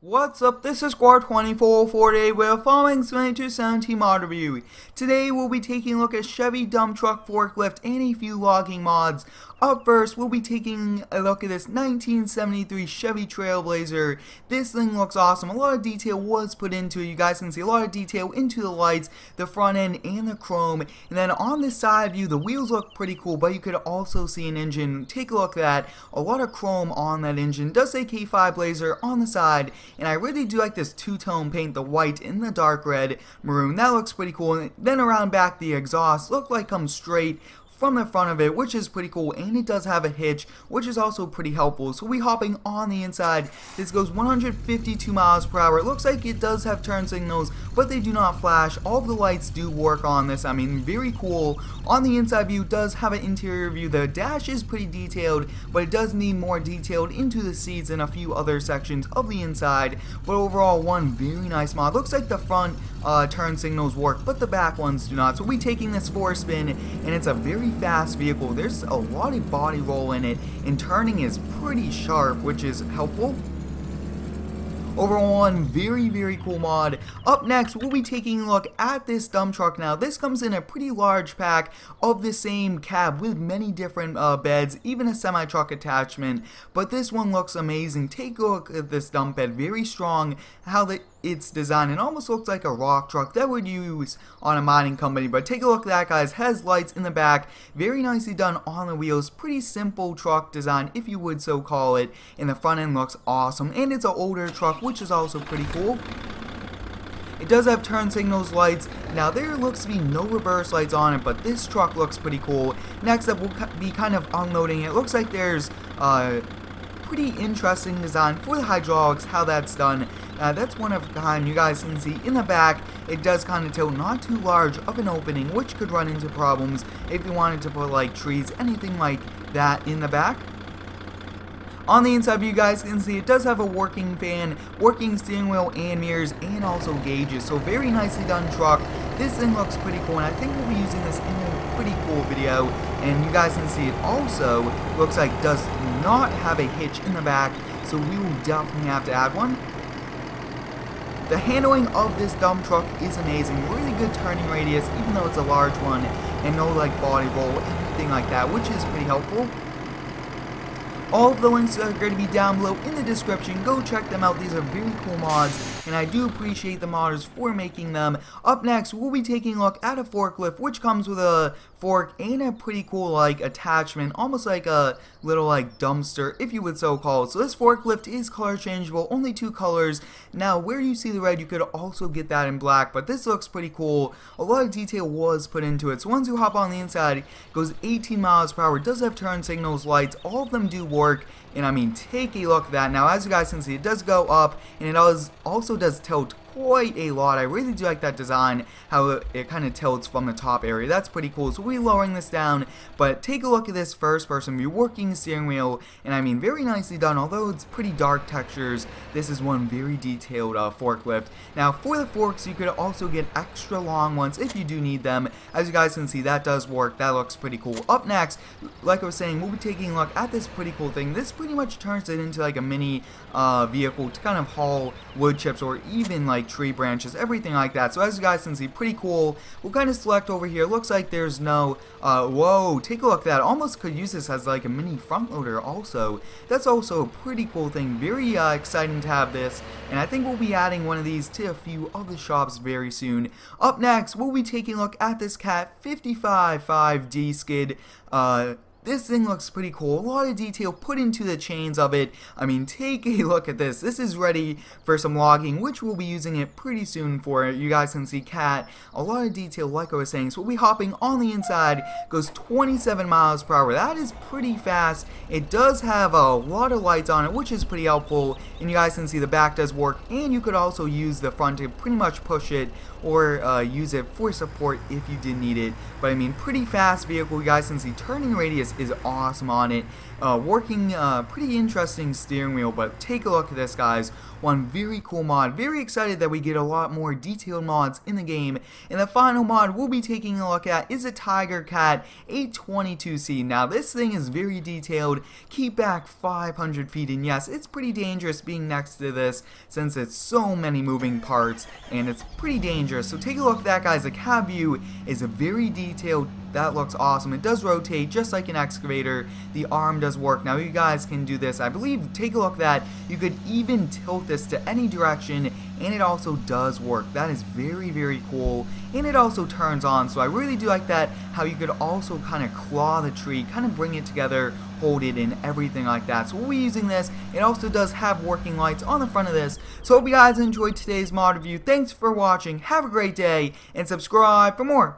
What's up, this is Squad 2448 with a following 2217 mod review. Today we'll be taking a look at Chevy dump truck forklift and a few logging mods. Up first, we'll be taking a look at this 1973 Chevy Trailblazer. This thing looks awesome. A lot of detail was put into it. You guys can see a lot of detail into the lights, the front end, and the chrome. And then on the side view, the wheels look pretty cool, but you could also see an engine. Take a look at that. A lot of chrome on that engine. It does say K5 Blazer on the side. And I really do like this two-tone paint, the white and the dark red maroon. That looks pretty cool. And then around back, the exhaust look like comes straight from the front of it, which is pretty cool, and it does have a hitch, which is also pretty helpful. So we hopping on the inside. This goes 152 miles per hour. It looks like it does have turn signals, but they do not flash. All of the lights do work on this. I mean, very cool. On the inside view, does have an interior view. The dash is pretty detailed, but it does need more detailed into the seats and a few other sections of the inside. But overall, one very nice mod. Looks like the front turn signals work, but the back ones do not. So we taking this for a spin, and it's a very fast vehicle. There's a lot of body roll in it, and turning is pretty sharp, which is helpful. Overall, one very cool mod. Up next, we'll be taking a look at this dump truck now. This comes in a pretty large pack of the same cab with many different beds, even a semi-truck attachment. But this one looks amazing. Take a look at this dump bed. Very strong. How it's designed. It almost looks like a rock truck that would use on a mining company. But take a look at that, guys. Has lights in the back. Very nicely done on the wheels. Pretty simple truck design, if you would so call it. And the front end looks awesome. And it's an older truck, which is also pretty cool. It does have turn signals lights. Now there looks to be no reverse lights on it, but this truck looks pretty cool. Next up, we'll be kind of unloading it. Looks like there's pretty interesting design for the hydraulics, how that's done. That's one of a kind. You guys can see in the back, it does kind of tilt, not too large of an opening, which could run into problems if you wanted to put like trees, anything like that in the back. On the inside, you guys can see it does have a working fan, working steering wheel and mirrors, and also gauges. So very nicely done truck. This thing looks pretty cool, and I think we'll be using this in a pretty cool video. And you guys can see it also looks like does not have a hitch in the back, so we will definitely have to add one. The handling of this dump truck is amazing. Really good turning radius, even though it's a large one, and no like body roll, anything like that, which is pretty helpful. All of the links are going to be down below in the description. Go check them out. These are very cool mods, and I do appreciate the modders for making them. Up next, we'll be taking a look at a forklift, which comes with a fork and a pretty cool like attachment, almost like a little like dumpster, if you would so call it. So this forklift is color changeable, only two colors. Now where you see the red, you could also get that in black, but this looks pretty cool. A lot of detail was put into it. So once you hop on the inside, it goes 18 miles per hour. It does have turn signals lights. All of them do work, and I mean, take a look at that. Now as you guys can see, it does go up, and it also does tilt quite a lot. I really do like that design, how it kind of tilts from the top area. That's pretty cool. So we're lowering this down, but take a look at this first person view, working steering wheel, and I mean, very nicely done. Although it's pretty dark textures, this is one very detailed forklift. Now for the forks, you could also get extra long ones if you do need them. As you guys can see, that does work. That looks pretty cool. Up next, like I was saying, we'll be taking a look at this pretty cool thing. This pretty much turns it into like a mini vehicle to kind of haul wood chips or even like tree branches, everything like that. So as you guys can see, pretty cool. We'll kind of select over here. Looks like there's no whoa, take a look at that. Almost could use this as like a mini front loader also. That's also a pretty cool thing. Very exciting to have this, and I think we'll be adding one of these to a few of the shops very soon. Up next, we'll be taking a look at this Cat 55.5D skid. This thing looks pretty cool. A lot of detail put into the chains of it. I mean, take a look at this. This is ready for some logging, which we'll be using it pretty soon for. You guys can see Cat. A lot of detail, like I was saying. So we'll be hopping on the inside. Goes 27 miles per hour. That is pretty fast. It does have a lot of lights on it, which is pretty helpful. And you guys can see the back does work. And you could also use the front to pretty much push it or use it for support if you did need it. But I mean, pretty fast vehicle. You guys can see turning radius is awesome on it. Working pretty interesting steering wheel, but take a look at this, guys. One very cool mod. Very excited that we get a lot more detailed mods in the game. And the final mod we'll be taking a look at is a Tiger Cat 822C. Now this thing is very detailed. Keep back 500 feet, and yes, it's pretty dangerous being next to this since it's so many moving parts and it's pretty dangerous. So take a look at that, guys. The cab view is a very detailed. That looks awesome. It does rotate just like an excavator. The arm does work. Now you guys can do this. I believe, take a look at that. You could even tilt this to any direction, and it also does work. That is very, very cool. And it also turns on. So I really do like that, how you could also kind of claw the tree, kind of bring it together, hold it, and everything like that. So we'll be using this. It also does have working lights on the front of this. So hope you guys enjoyed today's mod review. Thanks for watching. Have a great day, and subscribe for more.